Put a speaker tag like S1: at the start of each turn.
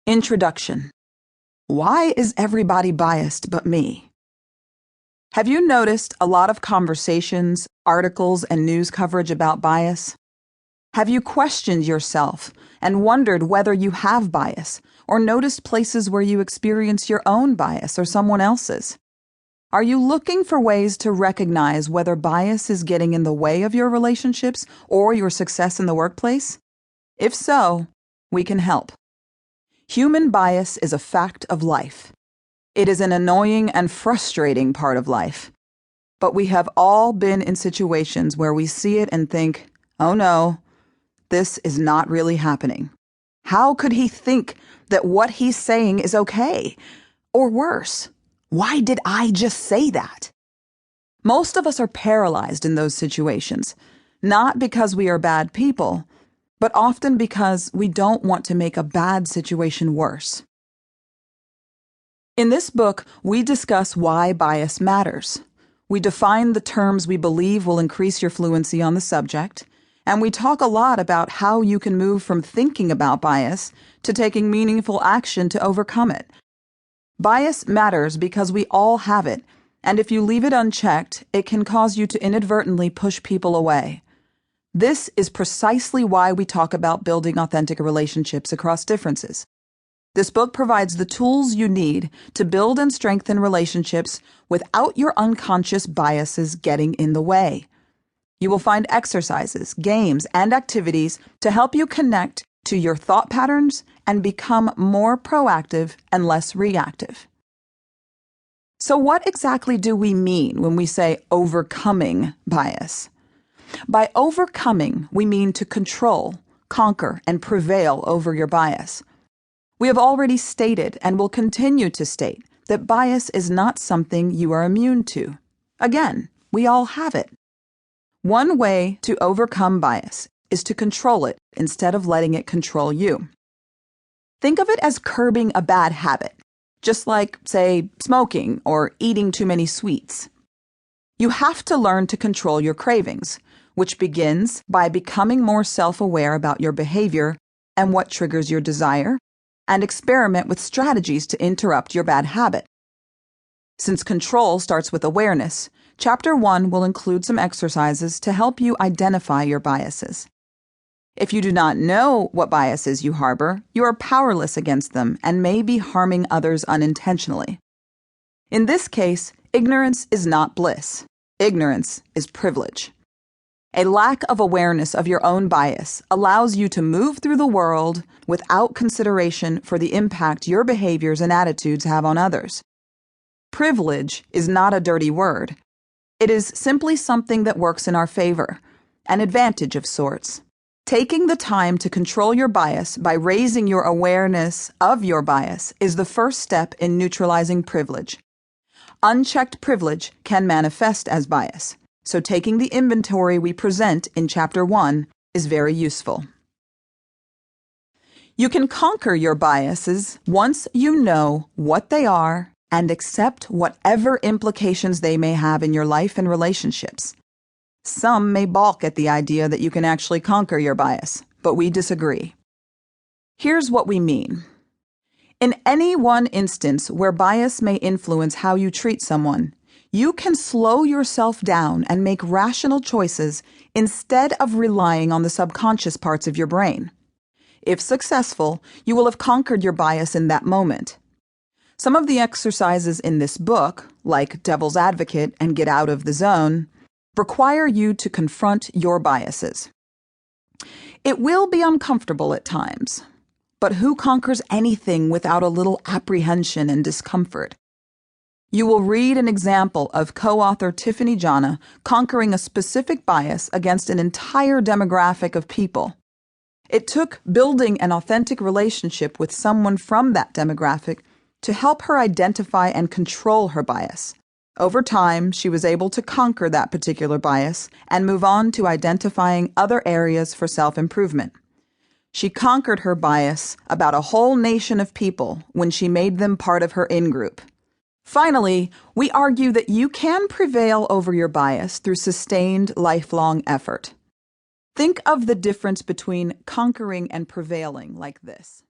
S1: Introduction. Why is everybody biased but me? Have you noticed a lot of conversations, articles, and news coverage about bias? Have you questioned yourself and wondered whether you have bias, or noticed places where you experience your own bias or someone else's? Are you looking for ways to recognize whether bias is getting in the way of your relationships or your success in the workplace? If so, we can help. Human bias is a fact of life. It is an annoying and frustrating part of life. But we have all been in situations where we see it and think, oh no, this is not really happening. How could he think that what he's saying is okay? Or worse, why did I just say that? Most of us are paralyzed in those situations, not because we are bad people, but often because we don't want to make a bad situation worse. In this book, we discuss why bias matters. We define the terms we believe will increase your fluency on the subject, and we talk a lot about how you can move from thinking about bias to taking meaningful action to overcome it. Bias matters because we all have it, and if you leave it unchecked, it can cause you to inadvertently push people away. This is precisely why we talk about building authentic relationships across differences. This book provides the tools you need to build and strengthen relationships without your unconscious biases getting in the way. You will find exercises, games, and activities to help you connect to your thought patterns and become more proactive and less reactive. So what exactly do we mean when we say overcoming bias? By overcoming, we mean to control, conquer, and prevail over your bias. We have already stated and will continue to state that bias is not something you are immune to. Again, we all have it. One way to overcome bias is to control it instead of letting it control you. Think of it as curbing a bad habit, just like, say, smoking or eating too many sweets. You have to learn to control your cravings, which begins by becoming more self-aware about your behavior and what triggers your desire, and experiment with strategies to interrupt your bad habit. Since control starts with awareness, Chapter 1 will include some exercises to help you identify your biases. If you do not know what biases you harbor, you are powerless against them and may be harming others unintentionally. In this case, ignorance is not bliss. Ignorance is privilege. A lack of awareness of your own bias allows you to move through the world without consideration for the impact your behaviors and attitudes have on others. Privilege is not a dirty word. It is simply something that works in our favor, an advantage of sorts. Taking the time to control your bias by raising your awareness of your bias is the first step in neutralizing privilege. Unchecked privilege can manifest as bias, so taking the inventory we present in Chapter 1 is very useful. You can conquer your biases once you know what they are and accept whatever implications they may have in your life and relationships. Some may balk at the idea that you can actually conquer your bias, but we disagree. Here's what we mean. In any one instance where bias may influence how you treat someone, you can slow yourself down and make rational choices instead of relying on the subconscious parts of your brain. If successful, you will have conquered your bias in that moment. Some of the exercises in this book, like Devil's Advocate and Get Out of the Zone, require you to confront your biases. It will be uncomfortable at times, but who conquers anything without a little apprehension and discomfort? You will read an example of co-author Tiffany Jana conquering a specific bias against an entire demographic of people. It took building an authentic relationship with someone from that demographic to help her identify and control her bias. Over time, she was able to conquer that particular bias and move on to identifying other areas for self-improvement. She conquered her bias about a whole nation of people when she made them part of her in-group. Finally, we argue that you can prevail over your bias through sustained, lifelong effort. Think of the difference between conquering and prevailing like this.